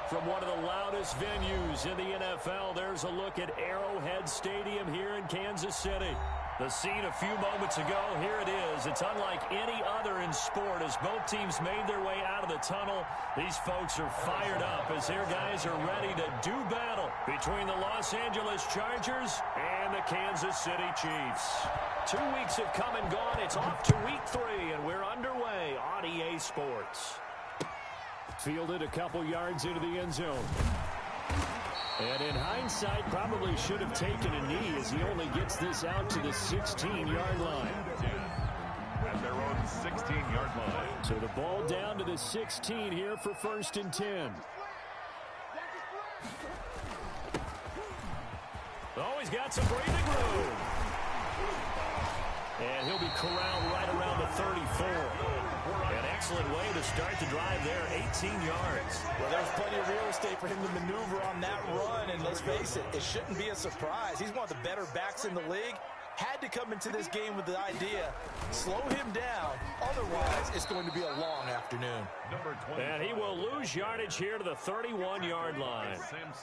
From one of the loudest venues in the NFL, there's a look at Arrowhead Stadium here in Kansas City. The scene a few moments ago, here it is. It's unlike any other in sport as both teams made their way out of the tunnel. These folks are fired up as their guys are ready to do battle between the Los Angeles Chargers and the Kansas City Chiefs. 2 weeks have come and gone. It's off to week 3, and we're underway on EA Sports. Fielded a couple yards into the end zone. And in hindsight, probably should have taken a knee as he only gets this out to the 16-yard line. At their own 16-yard line. So the ball down to the 16 here for 1st and 10. Oh, he's got some breathing room. And he'll be corralled right around the 34. An excellent way to start the drive there, 18 yards. Well, there's plenty of real estate for him to maneuver on that run, and let's face it, it shouldn't be a surprise. He's one of the better backs in the league. Had to come into this game with the idea, slow him down, otherwise it's going to be a long afternoon. And he will lose yardage here to the 31-yard line.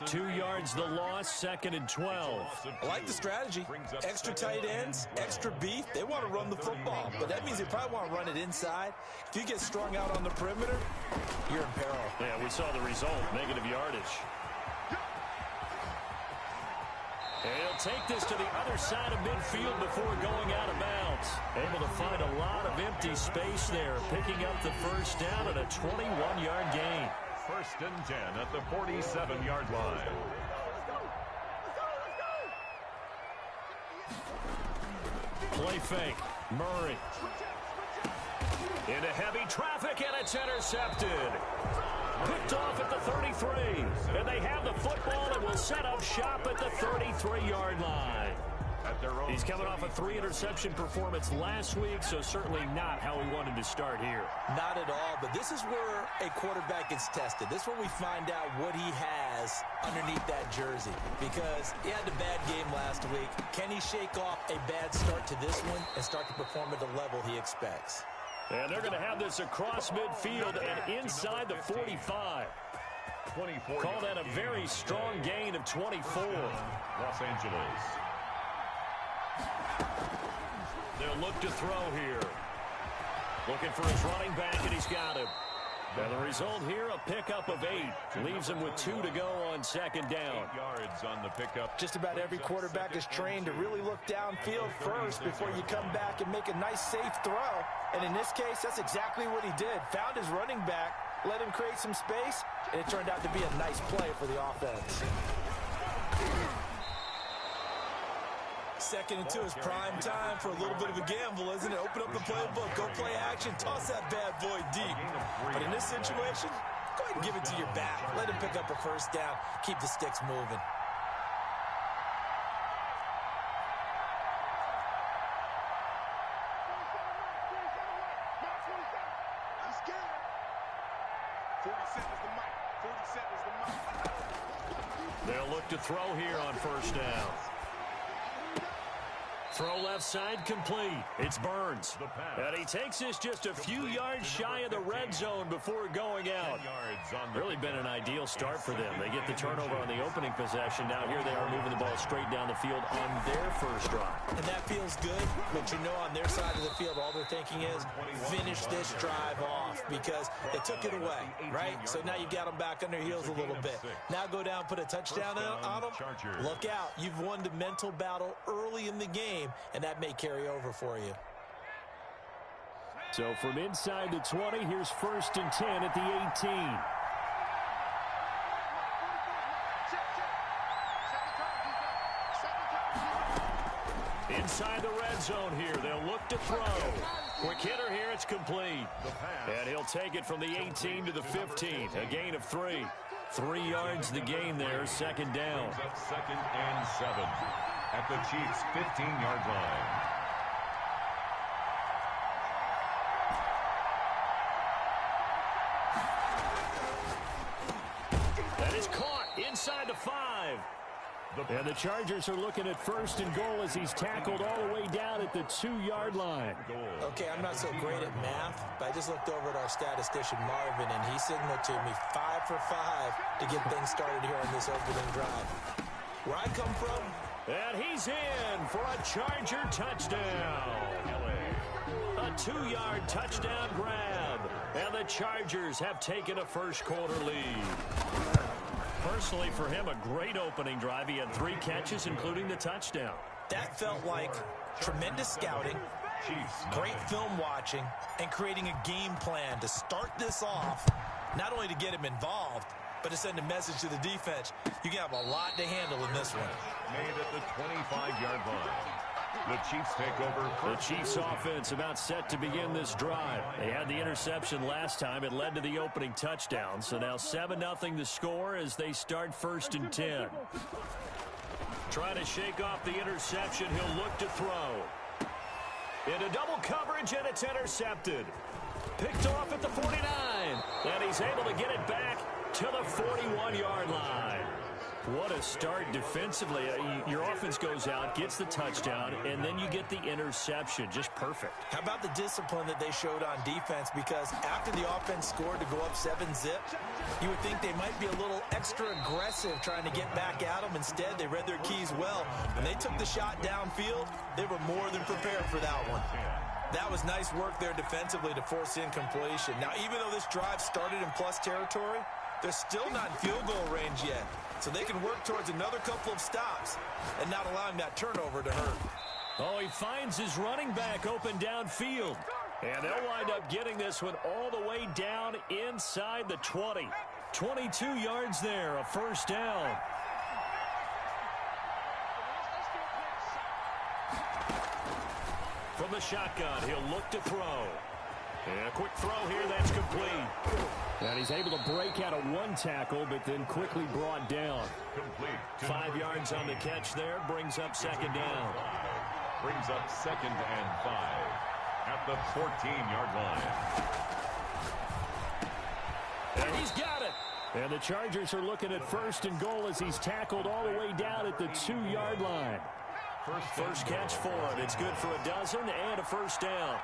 2 yards the loss, 2nd and 12. I like the strategy. Extra tight ends, extra beef. They want to run the football, but that means they probably want to run it inside. If you get strung out on the perimeter, you're in peril. Yeah, we saw the result, negative yardage. And he'll take this to the other side of midfield before going out of bounds. Able to find a lot of empty space there, picking up the first down at a 21-yard gain. 1st and 10 at the 47-yard line. Play fake. Murray. Into heavy traffic, and it's intercepted. Picked off at the 33. And they have the football and will set up shop at the 33-yard line. He's coming off a 3-interception performance last week, so certainly not how he wanted to start here. Not at all, but this is where a quarterback gets tested. This is where we find out what he has underneath that jersey, because he had a bad game last week. Can he shake off a bad start to this one and start to perform at the level he expects? And they're going to have this across midfield and inside the 45. Call that a very strong gain of 24. Los Angeles. They'll look to throw here. Looking for his running back, and he's got him. And the result here, a pickup of 8. Leaves him with 2 to go on 2nd down. 8 yards on the pickup. Just about every quarterback is trained to really look downfield first before you come back and make a nice, safe throw. And in this case, that's exactly what he did. Found his running back, let him create some space, and it turned out to be a nice play for the offense. 2nd and 2 is prime time for a little bit of a gamble, isn't it? Open up the playbook, go play action, toss that bad boy deep. But in this situation, go ahead and give it to your back. Let him pick up a first down, keep the sticks moving. They'll look to throw here on 1st down. Throw left side complete. It's Burns. And he takes this just a few yards shy of the red zone before going out. Really been an ideal start for them. They get the turnover on the opening possession. Now here they are moving the ball straight down the field on their first drive. And that feels good, but you know on their side of the field, all they're thinking is finish this drive off because they took it away, right? So now you got them back on their heels a little bit. Now go down, put a touchdown on them. Look out. You've won the mental battle early in the game, and that may carry over for you. So from inside the 20, here's 1st and 10 at the 18. Inside the red zone here, they'll look to throw. Quick hitter here, it's complete. And he'll take it from the 18 to the 15, a gain of 3. 3 yards the gain there, 2nd down. 2nd and 7 at the Chiefs' 15-yard line. That is caught inside the 5. And the Chargers are looking at 1st and goal as he's tackled all the way down at the 2-yard line. Okay, I'm not so great at math, but I just looked over at our statistician, Marvin, and he signaled to me 5 for 5 to get things started here on this opening drive. Where I come from, and he's in for a Charger touchdown. A 2-yard touchdown grab. And the Chargers have taken a first-quarter lead. Personally, for him, a great opening drive. He had 3 catches, including the touchdown. That felt like tremendous scouting, great film watching, and creating a game plan to start this off, not only to get him involved, but to send a message to the defense. You can have a lot to handle in this one. Made at the 25-yard line. The Chiefs take over. The Chiefs offense about set to begin this drive. They had the interception last time. It led to the opening touchdown. So now 7-0 the score as they start 1st and 10. Trying to shake off the interception. He'll look to throw. Into double coverage, and it's intercepted. Picked off at the 49. And he's able to get it back to the 41-yard line. What a start defensively. Your offense goes out, gets the touchdown, and then you get the interception. Just perfect. How about the discipline that they showed on defense? Because after the offense scored to go up 7-zip, you would think they might be a little extra aggressive trying to get back at them. Instead, they read their keys well. When they took the shot downfield, they were more than prepared for that one. That was nice work there defensively to force incompletion. Now, even though this drive started in plus territory, they're still not in field goal range yet. So they can work towards another couple of stops and not allowing that turnover to hurt. Oh, he finds his running back open downfield. And they'll wind up getting this one all the way down inside the 20. 22 yards there, a first down. From the shotgun, he'll look to throw. And a quick throw here, that's complete. And he's able to break out of 1 tackle, but then quickly brought down. Complete. 5 yards on the catch there, brings up 2nd down. Brings up 2nd and 5 at the 14-yard line. And he's got it. And the Chargers are looking at 1st and goal as he's tackled all the way down at the 2-yard line. First catch for him. It's good for a dozen and a first down.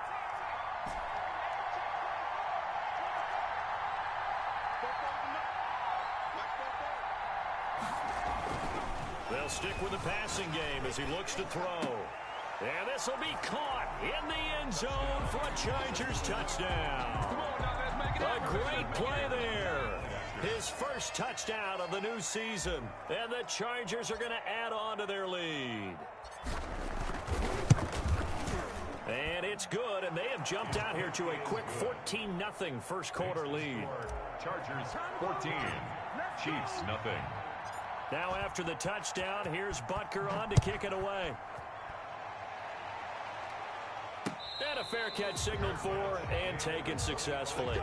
They'll stick with the passing game as he looks to throw. And this will be caught in the end zone for a Chargers touchdown. A great play there. His first touchdown of the new season. And the Chargers are going to add on to their lead. And it's good, and they have jumped out here to a quick 14-0 first-quarter lead. Chargers 14, Chiefs nothing. Now after the touchdown, here's Butker on to kick it away. And a fair catch signaled for and taken successfully.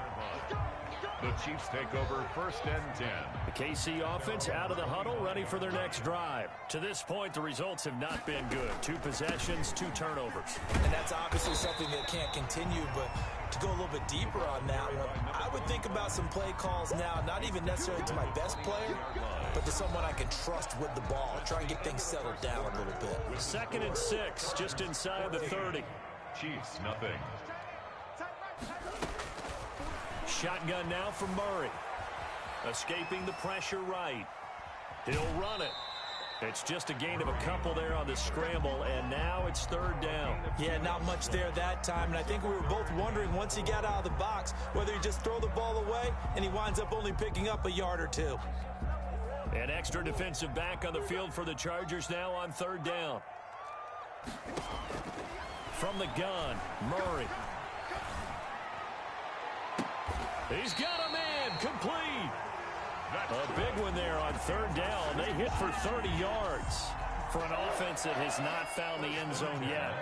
The Chiefs take over 1st and 10. The KC offense out of the huddle, ready for their next drive. To this point, the results have not been good. 2 possessions, 2 turnovers. And that's obviously something that can't continue, but to go a little bit deeper on that one, I would think about some play calls now, not even necessarily to my best player, but to someone I can trust with the ball. Try and get things settled down a little bit. 2nd and 6, just inside the 30. Chiefs nothing. Shotgun now from Murray. Escaping the pressure right. He'll run it. It's just a gain of a couple there on the scramble, and now it's 3rd down. Yeah, not much there that time, and I think we were both wondering once he got out of the box whether he just throw the ball away, and he winds up only picking up a yard or 2. An extra defensive back on the field for the Chargers now on 3rd down. From the gun, Murray. He's got a man, complete. A big one there on 3rd down. They hit for 30 yards for an offense that has not found the end zone yet.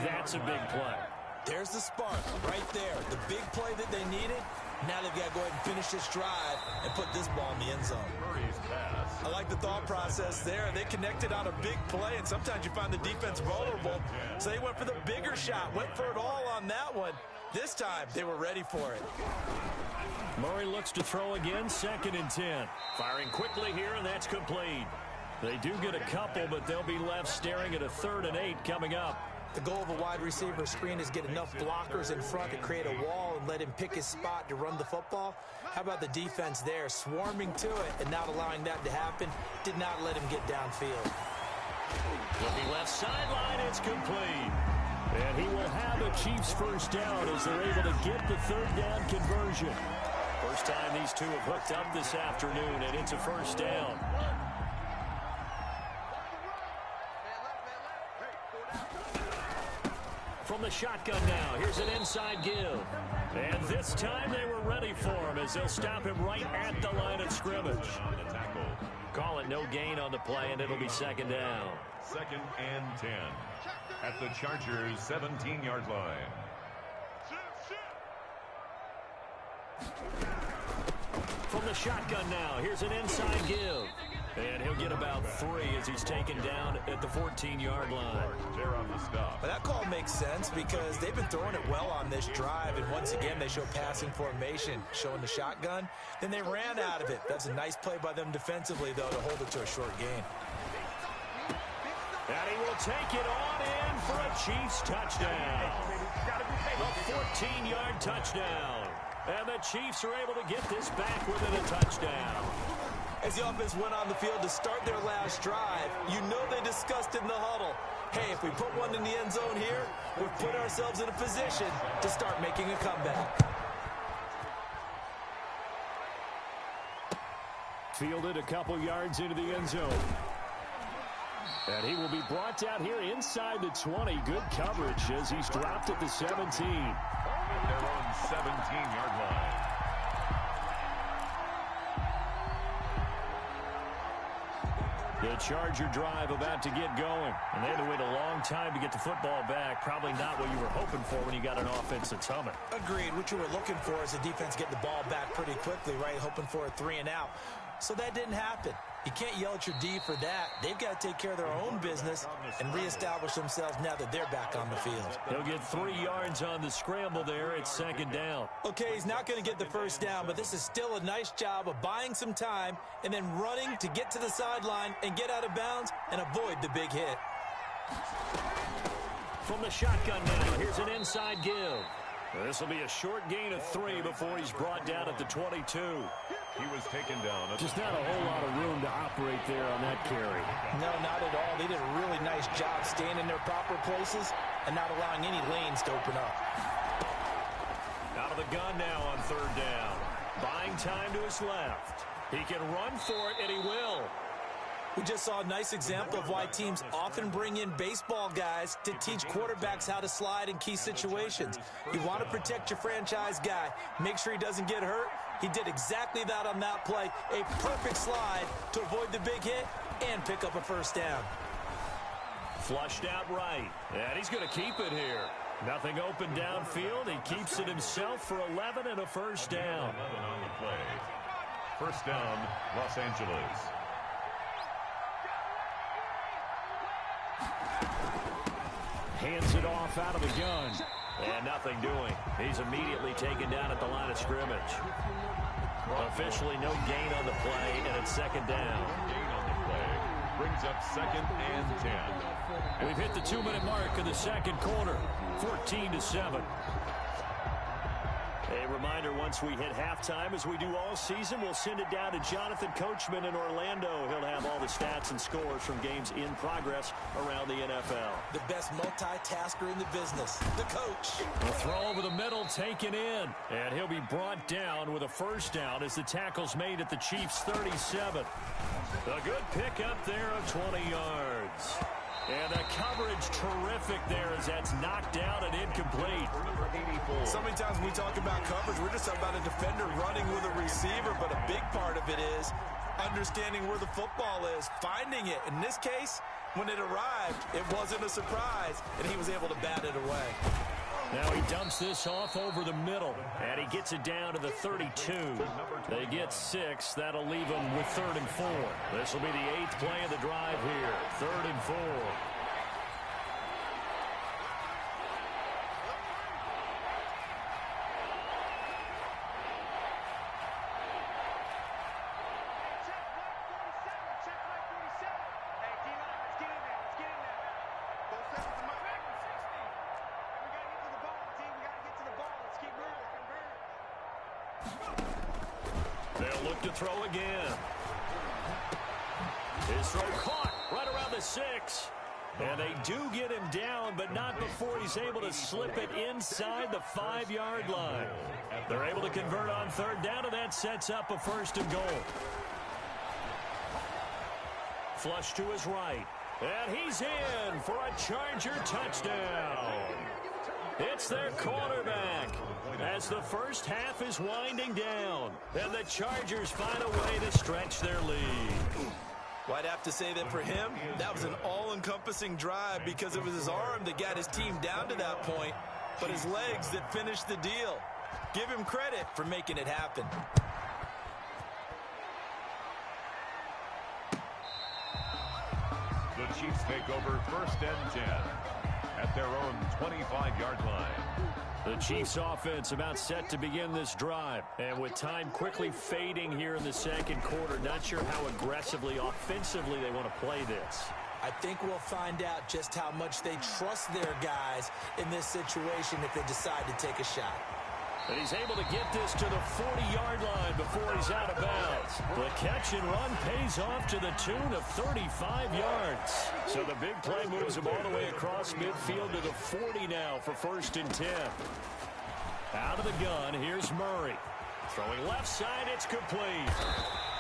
That's a big play. There's the spark right there. The big play that they needed. Now they've got to go ahead and finish this drive and put this ball in the end zone. I like the thought process there. They connected on a big play, and sometimes you find the defense vulnerable. So they went for the bigger shot, went for it all on that one. This time, they were ready for it. Murray looks to throw again, 2nd and 10. Firing quickly here, and that's complete. They do get a couple, but they'll be left staring at a 3rd and 8 coming up. The goal of a wide receiver screen is get enough blockers in front to create a wall and let him pick his spot to run the football. How about the defense there, swarming to it and not allowing that to happen? Did not let him get downfield. Looking left sideline, it's complete. And he will have a Chiefs first down as they're able to get the 3rd down conversion. First time these two have hooked up this afternoon, and it's a first down. From the shotgun now, here's an inside give. And this time they were ready for him as they'll stop him right at the line of scrimmage. Call it no gain on the play, and it'll be 2nd down. 2nd and 10 at the Chargers' 17-yard line. From the shotgun now, here's an inside give. And he'll get about 3 as he's taken down at the 14-yard line. They're on the stop. But that call makes sense because they've been throwing it well on this drive, and once again they show passing formation, showing the shotgun. Then they ran out of it. That's a nice play by them defensively, though, to hold it to a short gain. And he will take it on in for a Chiefs touchdown. A 14-yard touchdown. And the Chiefs are able to get this back within a touchdown. As the offense went on the field to start their last drive, you know they discussed in the huddle, hey, if we put one in the end zone here, we've put ourselves in a position to start making a comeback. Fielded a couple yards into the end zone. And he will be brought down here inside the 20. Good coverage as he's dropped at the 17. Their own 17-yard line. The Charger drive about to get going. And they had to wait a long time to get the football back. Probably not what you were hoping for when you got an offense that's humming. Agreed. What you were looking for is the defense getting the ball back pretty quickly, right? Hoping for a 3 and out. So that didn't happen. You can't yell at your D for that. They've got to take care of their own business and reestablish themselves now that they're back on the field. He'll get 3 yards on the scramble there. It's 2nd down. Okay, he's not going to get the first down, but this is still a nice job of buying some time and then running to get to the sideline and get out of bounds and avoid the big hit. From the shotgun now, here's an inside give. This will be a short gain of 3 before he's brought down at the 22. He was taken down. Just not a whole lot of room to operate there on that carry. No, not at all. They did a really nice job staying in their proper places and not allowing any lanes to open up. Out of the gun now on 3rd down. Buying time to his left. He can run for it, and he will. We just saw a nice example of why teams often bring in baseball guys to teach quarterbacks how to slide in key situations. You want to protect your franchise guy. Make sure he doesn't get hurt. He did exactly that on that play. A perfect slide to avoid the big hit and pick up a first down. Flushed out right. And he's going to keep it here. Nothing open downfield. He keeps it himself for 11 and a first down. 11 on the play. First down, Los Angeles. Hands it off out of the gun. And nothing doing. He's immediately taken down at the line of scrimmage. Officially no gain on the play, and it's 2nd down. Gain on the play. Brings up 2nd and 10. We've hit the 2-minute mark of the 2nd quarter. 14-7. A reminder, once we hit halftime, as we do all season, we'll send it down to Jonathan Coachman in Orlando. He'll have all the stats and scores from games in progress around the NFL. The best multitasker in the business, the coach. A throw over the middle taken in. And he'll be brought down with a first down as the tackle's made at the Chiefs' 37. A good pickup there of 20 yards. And the coverage terrific there as that's knocked down and incomplete. So many times when we talk about coverage, we're just talking about a defender running with a receiver, but a big part of it is understanding where the football is, finding it. In this case, when it arrived, it wasn't a surprise, and he was able to bat it away. Now he dumps this off over the middle, and he gets it down to the 32. They get 6. That'll leave them with 3rd and 4. This will be the 8th play of the drive here. 3rd and 4. They'll look to throw again. His throw caught right around the 6. And they do get him down, but not before he's able to slip it inside the 5-yard line. They're able to convert on third down, and that sets up a 1st and goal. Flush to his right. And he's in for a Charger touchdown. It's their quarterback as the first half is winding down. And the Chargers find a way to stretch their lead. Well, I'd have to say that for him, that was an all-encompassing drive because it was his arm that got his team down to that point, but his legs that finished the deal. Give him credit for making it happen. The Chiefs take over 1st and 10 at their own 25-yard line. The Chiefs offense about set to begin this drive. And with time quickly fading here in the 2nd quarter, not sure how aggressively, offensively they want to play this. I think we'll find out just how much they trust their guys in this situation if they decide to take a shot. And he's able to get this to the 40-yard line before he's out of bounds. The catch and run pays off to the tune of 35 yards. So the big play moves him all the way across midfield to the 40 now for 1st and 10. Out of the gun, here's Murray. Throwing left side, it's complete.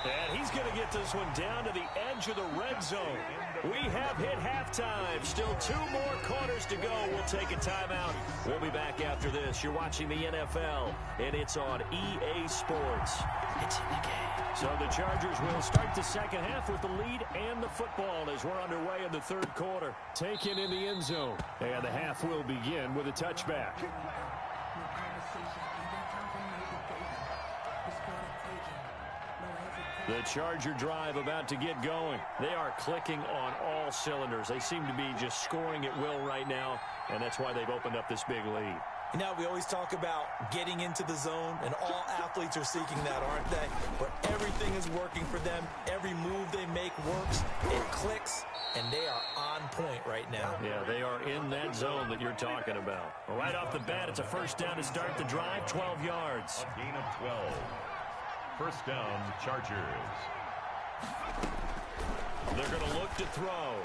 And he's going to get this one down to the edge of the red zone. We have hit halftime. Still 2 more quarters to go. We'll take a timeout. We'll be back after this. You're watching the NFL, and it's on EA Sports. It's in the game. So the Chargers will start the 2nd half with the lead and the football as we're underway in the 3rd quarter. Taken in the end zone. And the half will begin with a touchback. The Charger drive about to get going. They are clicking on all cylinders. They seem to be just scoring at will right now, and that's why they've opened up this big lead. You know, we always talk about getting into the zone, and all athletes are seeking that, aren't they? Where everything is working for them, every move they make works, it clicks, and they are on point right now. Yeah, they are in that zone that you're talking about. Right off the bat, it's a 1st down to start the drive, 12 yards. A gain of 12. 1st down, Chargers. They're going to look to throw.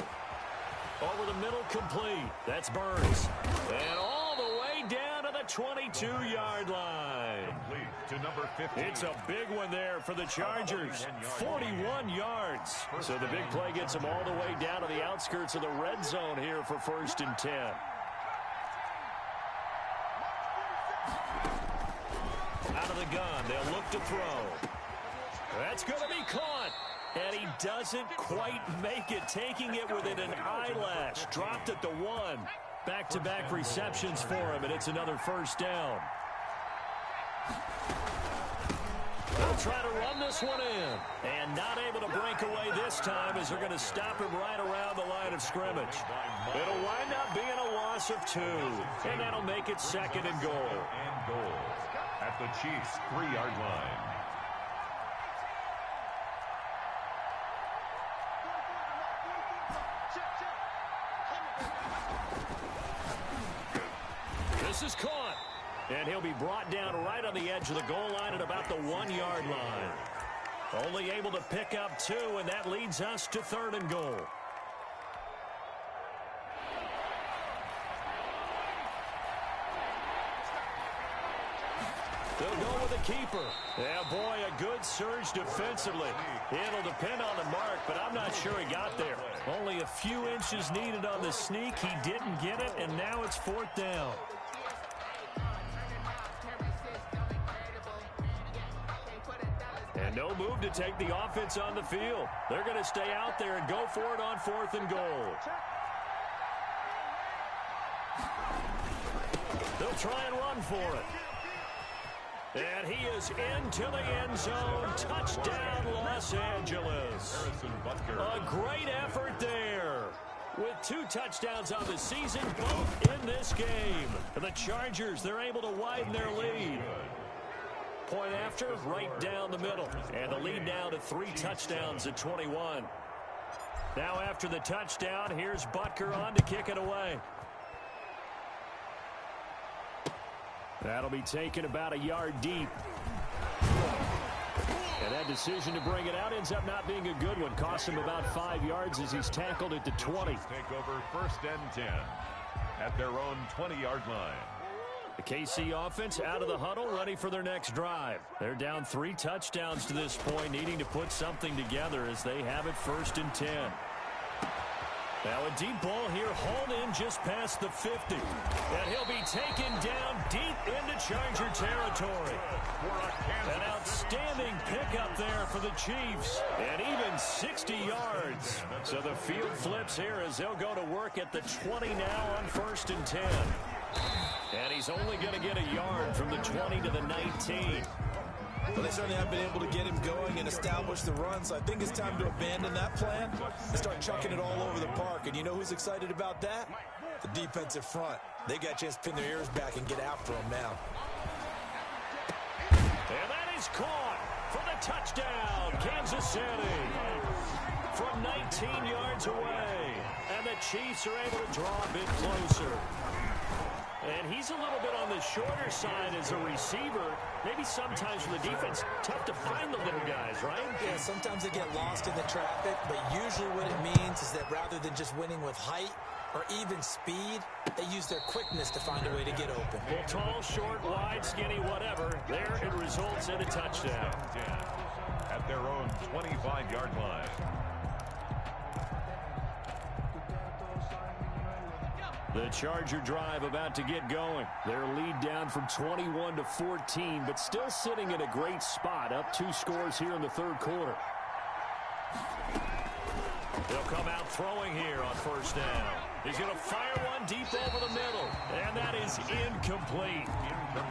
Over the middle, complete. That's Burns. And all the way down to the 22-yard line. Complete to number 50. It's a big one there for the Chargers. 41 yards. So the big play gets them all the way down to the outskirts of the red zone here for 1st and 10. Out of the gun, they'll look to throw. That's going to be caught. And he doesn't quite make it, taking it within an eyelash. Dropped at the 1. Back-to-back receptions for him, and it's another 1st down. They'll try to run this one in. And not able to break away this time as they're going to stop him right around the line of scrimmage. It'll wind up being a loss of 2. And that'll make it 2nd and goal. And goal at the Chiefs' 3-yard line. This is caught. And he'll be brought down right on the edge of the goal line at about the 1-yard line. Only able to pick up 2, and that leads us to 3rd and goal. They'll go with a keeper. Yeah, boy, a good surge defensively. It'll depend on the mark, but I'm not sure he got there. Only a few inches needed on the sneak. He didn't get it, and now it's 4th down. And no move to take the offense on the field. They're going to stay out there and go for it on 4th and goal. They'll try and run for it. And he is into the end zone. Touchdown, Los Angeles. A great effort there. With 2 touchdowns on the season, both in this game. The Chargers, they're able to widen their lead. Point after, right down the middle. And the lead now to 3 touchdowns at 21. Now after the touchdown, here's Butker on to kick it away. That'll be taken about a yard deep. And And that decision to bring it out ends up not being a good one. Costs him about 5 yards as he's tackled at the 20. Take over 1st and 10 at their own 20-yard line. The KC offense out of the huddle, ready for their next drive. They're down 3 touchdowns to this point, needing to put something together as they have it 1st and 10. Now a deep ball here, hauled in just past the 50. And he'll be taken down deep into Charger territory. An outstanding pickup there for the Chiefs. And even 60 yards. So the field flips here as they'll go to work at the 20 now on 1st and 10. And he's only going to get a yard from the 20 to the 19. Well, they certainly have been able to get him going and establish the run, so I think it's time to abandon that plan and start chucking it all over the park. And you know who's excited about that? The defensive front. They got a chance to pin their ears back and get after him now. And that is caught for the touchdown, Kansas City. From 19 yards away. And the Chiefs are able to draw a bit closer. And he's a little bit on the shorter side as a receiver. Maybe sometimes for the defense, tough to find the little guys, right? Yeah, sometimes they get lost in the traffic, but usually what it means is that rather than just winning with height or even speed, they use their quickness to find a way to get open. Well, tall, short, wide, skinny, whatever. There it results in a touchdown. At their own 25-yard line. The Charger drive about to get going. Their lead down from 21 to 14, but still sitting in a great spot, up 2 scores here in the 3rd quarter. They'll come out throwing here on 1st down. He's going to fire one deep over the middle, and that is incomplete.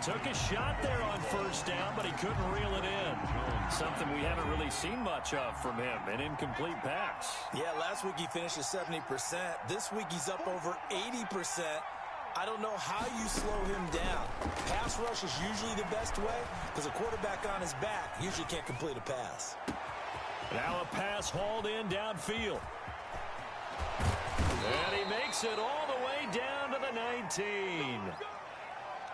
Took a shot there on 1st down, but he couldn't reel it in. Something we haven't really seen much of from him, an incomplete pass. Yeah, last week he finished at 70%. This week he's up over 80%. I don't know how you slow him down. Pass rush is usually the best way because a quarterback on his back usually can't complete a pass. Now a pass hauled in downfield. And he makes it all the way down to the 19.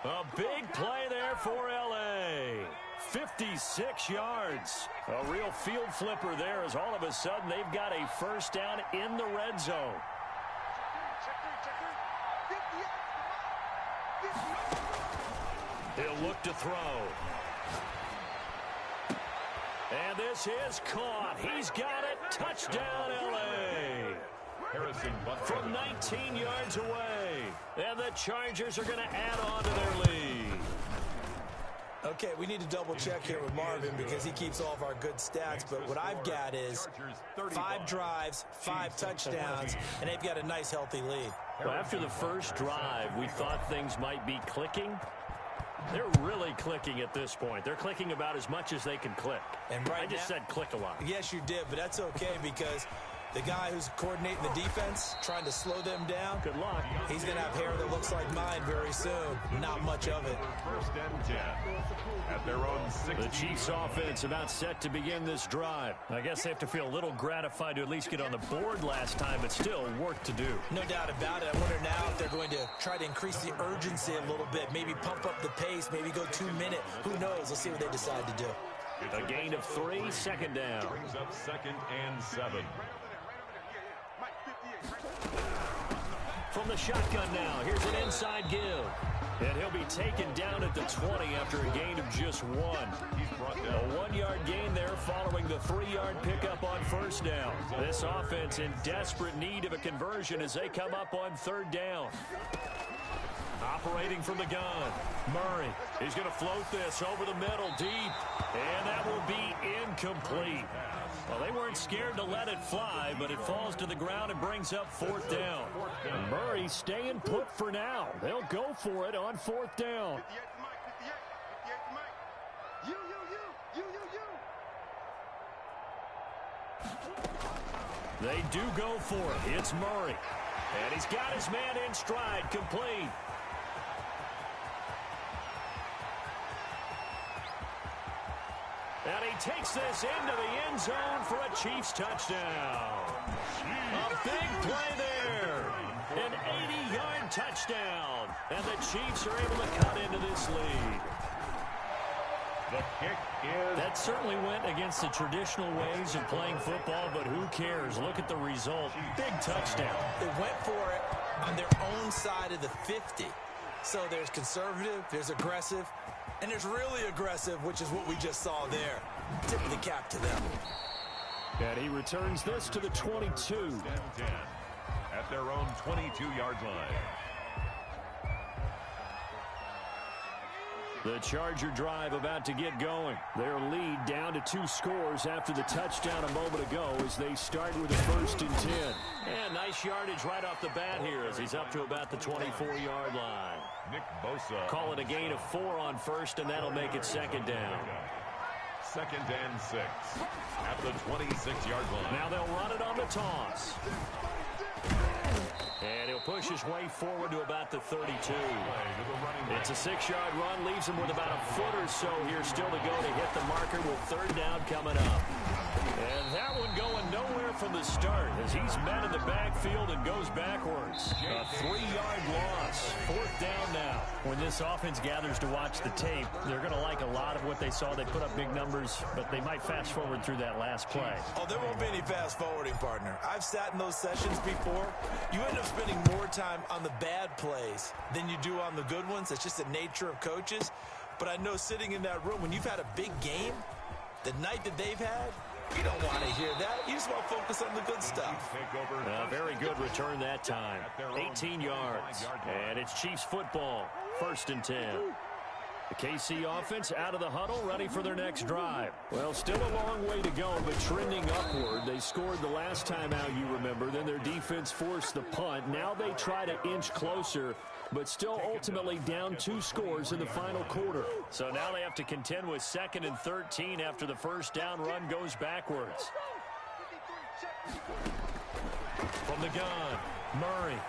A big play there for L.A. 56 yards. A real field flipper there as all of a sudden they've got a 1st down in the red zone. He'll look to throw. And this is caught. He's got it. Touchdown, L.A. From 19 yards away. And the Chargers are going to add on to their lead. Okay, we need to double check here with Marvin because he keeps all of our good stats. But what I've got is 5 drives, 5 touchdowns, and they've got a nice, healthy lead. Well, after the first drive, we thought things might be clicking. They're really clicking at this point. They're clicking about as much as they can click. And I just said click a lot. Yes, you did, but that's okay because the guy who's coordinating the defense, trying to slow them down, good luck. He's going to have hair that looks like mine very soon. Not much of it. 1st and 10 at their own 6. The Chiefs offense about set to begin this drive. I guess they have to feel a little gratified to at least get on the board last time, but still work to do. No doubt about it. I wonder now if they're going to try to increase the urgency a little bit, maybe pump up the pace, maybe go 2-minute. Who knows? Let's see what they decide to do. A gain of 3, 2nd down. Brings up 2nd and 7. From the shotgun now, here's an inside give. And he'll be taken down at the 20 after a gain of just 1. A 1-yard gain there following the 3-yard pickup on 1st down. This offense in desperate need of a conversion as they come up on 3rd down. Operating from the gun, Murray. He's going to float this over the middle deep. And that will be incomplete. Well, they weren't scared to let it fly, but it falls to the ground and brings up 4th down. And Murray staying put for now. They'll go for it on 4th down. They do go for it. It's Murray. And he's got his man in stride, complete. And he takes this into the end zone for a Chiefs touchdown. A big play there. An 80-yard touchdown. And the Chiefs are able to cut into this lead. The kick is... That certainly went against the traditional ways of playing football, but who cares? Look at the result. Big touchdown. They went for it on their own side of the 50. So there's conservative, there's aggressive, and there's really aggressive, which is what we just saw there. Tip of the cap to them. And he returns this to the 22. 10-10 at their own 22-yard line. The Charger drive about to get going. Their lead down to 2 scores after the touchdown a moment ago as they start with a 1st and 10. And nice yardage right off the bat here as he's up to about the 24-yard line. Nick Bosa. Call it a gain of 4 on 1st, and that'll make it 2nd down. 2nd and 6 at the 26-yard line. Now they'll run it on the toss. And he'll push his way forward to about the 32. It's a 6-yard run, leaves him with about a foot or so here still to go to hit the marker with 3rd down coming up. And that one going nowhere from the start as he's met in the backfield and goes backwards. A 3-yard loss. 4th down now. When this offense gathers to watch the tape, they're going to like a lot of what they saw. They put up big numbers, but they might fast forward through that last play. Oh, there won't be any fast forwarding, partner. I've sat in those sessions before. You end up spending more time on the bad plays than you do on the good ones. It's just the nature of coaches. But I know sitting in that room, when you've had a big game, the night that they've had, you don't want to hear that. You just want to focus on the good stuff. Very good return that time. 18 yards. And it's Chiefs football. 1st and 10. The KC offense out of the huddle, ready for their next drive. Well, still a long way to go, but trending upward. They scored the last time out, you remember. Then their defense forced the punt. Now they try to inch closer, but still ultimately down 2 scores in the final quarter. So now they have to contend with 2nd and 13 after the 1st down run goes backwards. From the gun, Murray.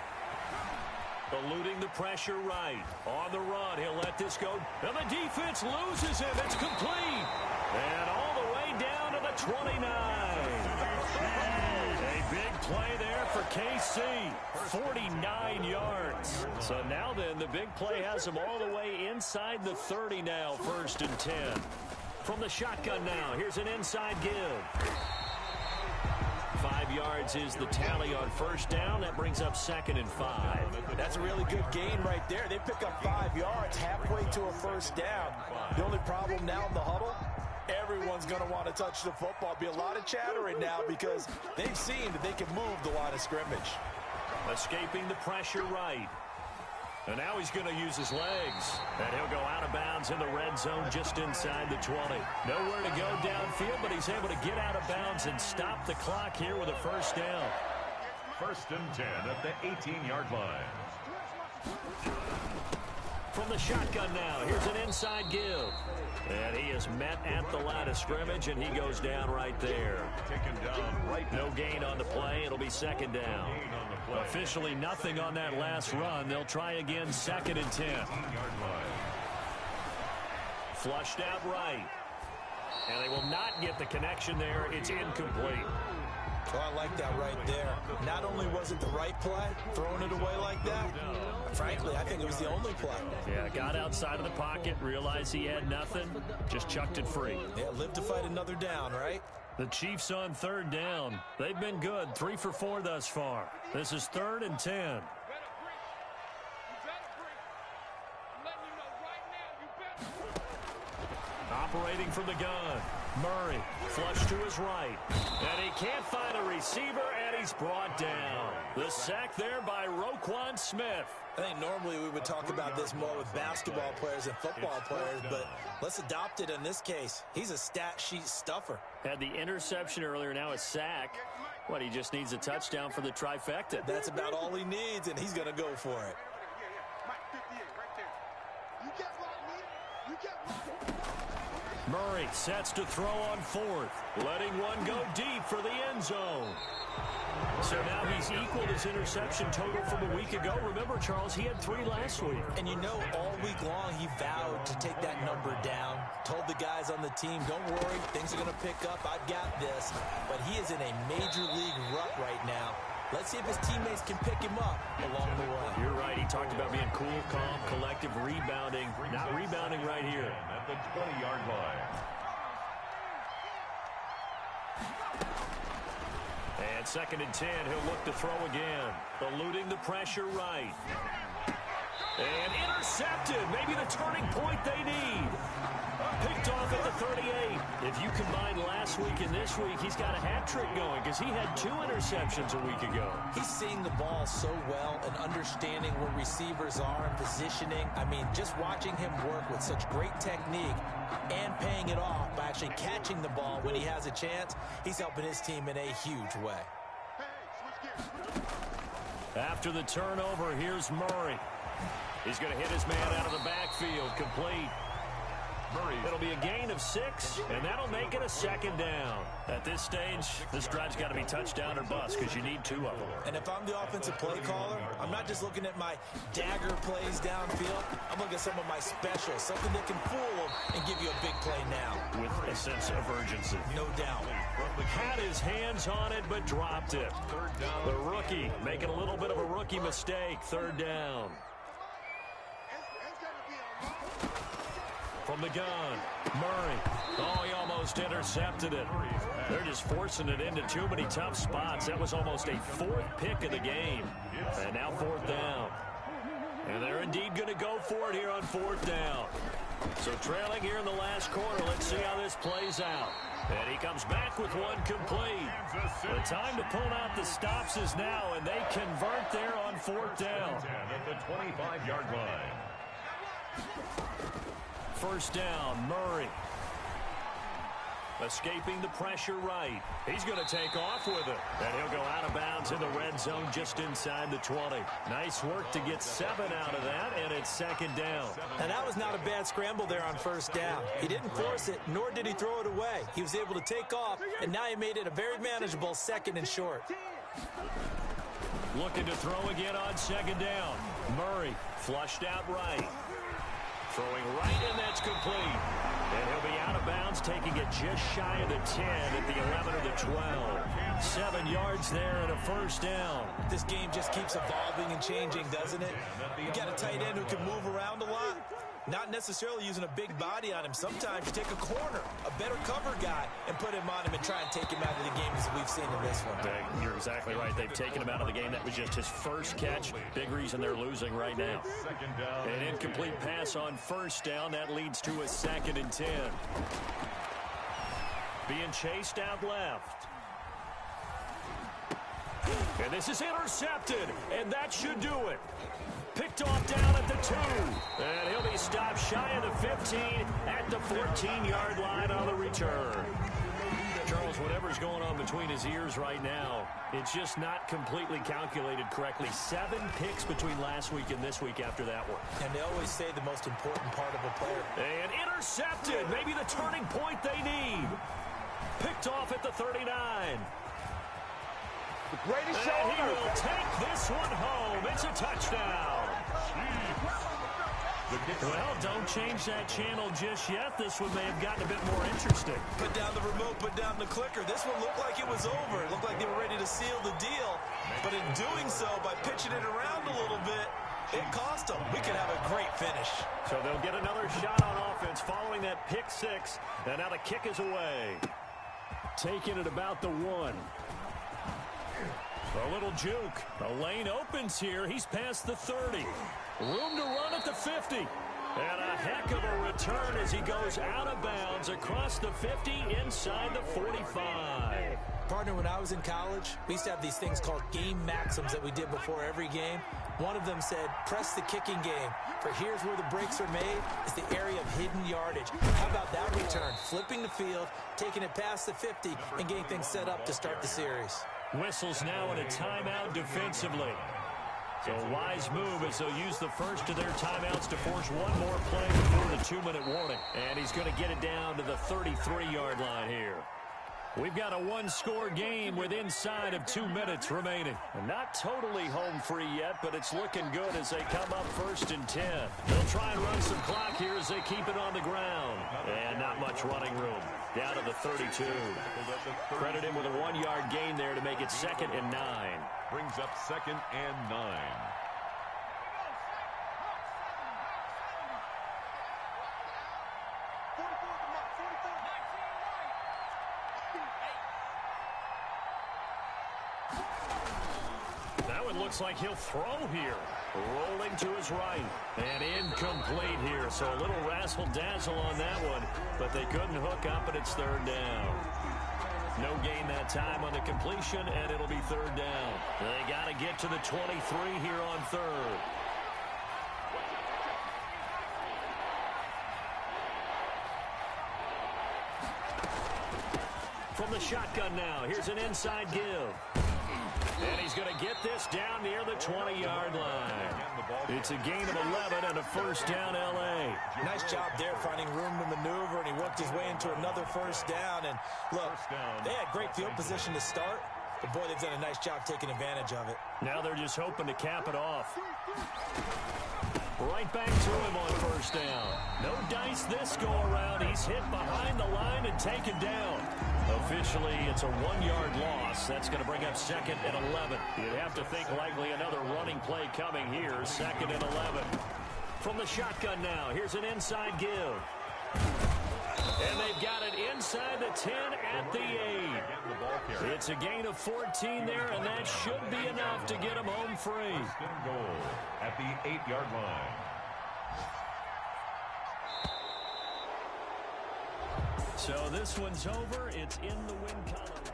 Eluding the pressure right. On the run, he'll let this go. And the defense loses him. It's complete. And all the way down to the 29. A big play there for KC. 49 yards. So now then, the big play has him all the way inside the 30 now. 1st and 10. From the shotgun now, here's an inside give. 5 yards is the tally on 1st down. That brings up 2nd and 5. That's a really good gain right there. They pick up 5 yards halfway to a 1st down. The only problem now in the huddle, everyone's going to want to touch the football. Be a lot of chattering now because they've seen that they can move the line of scrimmage. Escaping the pressure right. And now he's going to use his legs. And he'll go out of bounds in the red zone just inside the 20. Nowhere to go downfield, but he's able to get out of bounds and stop the clock here with a 1st down. 1st and 10 at the 18-yard line. From the shotgun now, here's an inside give. And he is met at the line of scrimmage, and he goes down right there. Taken down right. No gain on the play. It'll be 2nd down. Officially nothing on that last run. They'll try again 2nd and 10. Flushed out right. And they will not get the connection there. It's incomplete. Oh, I like that right there. Not only was it the right play, throwing it away like that, frankly, I think it was the only play. Yeah, got outside of the pocket, realized he had nothing, just chucked it free. Yeah, live to fight another down, right? The Chiefs on 3rd down. They've been good, 3 for 4 thus far. This is 3rd and 10. Operating from the gun. Murray, flush to his right. And he can't find a receiver, and he's brought down. The sack there by Roquan Smith. I think normally we would talk about this more with basketball players and football players, but let's adopt it in this case. He's a stat sheet stuffer. Had the interception earlier, now a sack. What, he just needs a touchdown for the trifecta. That's about all he needs, and he's going to go for it. Murray sets to throw on 4th, letting one go deep for the end zone. So now he's equaled his interception total from a week ago. Remember, Charles, he had 3 last week. And you know, all week long he vowed to take that number down. Told the guys on the team, don't worry, things are going to pick up. I've got this. But he is in a major league rut right now. Let's see if his teammates can pick him up along the way. You're right. He talked about being cool, calm, collective, rebounding. Not rebounding right here. At the 20-yard line. And 2nd and 10. He'll look to throw again. Eluding the pressure right. And intercepted. Maybe the turning point they need. Picked off at the 38. If you combine last week and this week, he's got a hat trick going because he had 2 interceptions a week ago. He's seeing the ball so well and understanding where receivers are and positioning. I mean, just watching him work with such great technique and paying it off by actually catching the ball when he has a chance, he's helping his team in a huge way. After the turnover, here's Murray. He's going to hit his man out of the backfield, complete. It'll be a gain of 6, and that'll make it a 2nd down. At this stage, this drive's got to be touchdown or bust because you need 2 of them. And if I'm the offensive play caller, I'm not just looking at my dagger plays downfield. I'm looking at some of my specials, something that can fool them and give you a big play now. With a sense of urgency. No doubt. Had his hands on it, but dropped it. The rookie making a little bit of a rookie mistake. 3rd down. From the gun, Murray. Oh, he almost intercepted it. They're just forcing it into too many tough spots. That was almost a 4th pick of the game. And now 4th down. And they're indeed going to go for it here on 4th down. So trailing here in the last quarter. Let's see how this plays out. And he comes back with one complete. The time to pull out the stops is now, and they convert there on 4th down. At the 25-yard line. 1st down, Murray. Escaping the pressure right. He's going to take off with it. And he'll go out of bounds in the red zone just inside the 20. Nice work to get 7 out of that, and it's 2nd down. And that was not a bad scramble there on 1st down. He didn't force it, nor did he throw it away. He was able to take off, and now he made it a very manageable 2nd and short. Looking to throw again on 2nd down. Murray flushed out right. Throwing right, and that's complete. And he'll be out of bounds, taking it just shy of the 10 at the 11 or the 12. 7 yards there and a 1st down. This game just keeps evolving and changing, doesn't it? You got a tight end who can move around a lot. Not necessarily using a big body on him. Sometimes you take a corner, a better cover guy, and put him on him and try and take him out of the game as we've seen in this one. You're exactly right. They've taken him out of the game. That was just his first catch. Big reason they're losing right now. An incomplete pass on 1st down. That leads to a 2nd and 10. Being chased out left. And this is intercepted, and that should do it. Picked off down at the 2. And he'll be stopped shy of the 15 at the 14-yard line on the return. Charles, whatever's going on between his ears right now, it's just not completely calculated correctly. 7 picks between last week and this week after that one. And they always say the most important part of a player. And intercepted. Maybe the turning point they need. Picked off at the 39. The greatest show and on he earth. will take this one home. It's a touchdown. Well, don't change that channel just yet. This one may have gotten a bit more interesting. Put down the remote, put down the clicker. This one looked like it was over. It looked like they were ready to seal the deal. But in doing so, by pitching it around a little bit, it cost them. We could have a great finish. So they'll get another shot on offense following that pick 6. And now the kick is away. Taking it about the 1. A little juke. The lane opens here. He's past the 30. Room to run at the 50. And a heck of a return as he goes out of bounds across the 50 inside the 45. Partner, when I was in college, we used to have these things called game maxims that we did before every game. One of them said, press the kicking game. For here's where the breaks are made. It's the area of hidden yardage. How about that return? Flipping the field, taking it past the 50, and getting things set up to start the series. Whistles now in a timeout defensively. So a wise move as they'll use the first of their timeouts to force one more play before the 2-minute warning. And he's going to get it down to the 33-yard line here. We've got a one-score game with inside of 2 minutes remaining. Not totally home free yet, but it's looking good as they come up 1st and 10. They'll try and run some clock here as they keep it on the ground. And not much running room. Down to the 32. Credit him with a 1-yard gain there to make it 2nd and 9. Brings up 2nd and 9. Looks like he'll throw here. Rolling to his right. And incomplete here. So a little razzle-dazzle on that one. But they couldn't hook up, and it's 3rd down. No gain that time on the completion, and it'll be 3rd down. They got to get to the 23 here on 3rd. From the shotgun now, here's an inside give. And he's going to get this down near the 20-yard line. It's a gain of 11 and a 1st down, L.A. Nice job there finding room to maneuver, and he worked his way into another 1st down. And look, they had great field position to start, but boy, they've done a nice job taking advantage of it. Now they're just hoping to cap it off. Right back to him on 1st down. No dice this go-around. He's hit behind the line and taken down. Officially, it's a 1-yard loss. That's going to bring up 2nd and 11. You'd have to think likely another running play coming here. 2nd and 11. From the shotgun now, here's an inside give. And they've got it inside the 10 at the 8. It's a gain of 14 there, and that should be enough to get them home free. Goal at the 8-yard line. So this one's over. It's in the win column.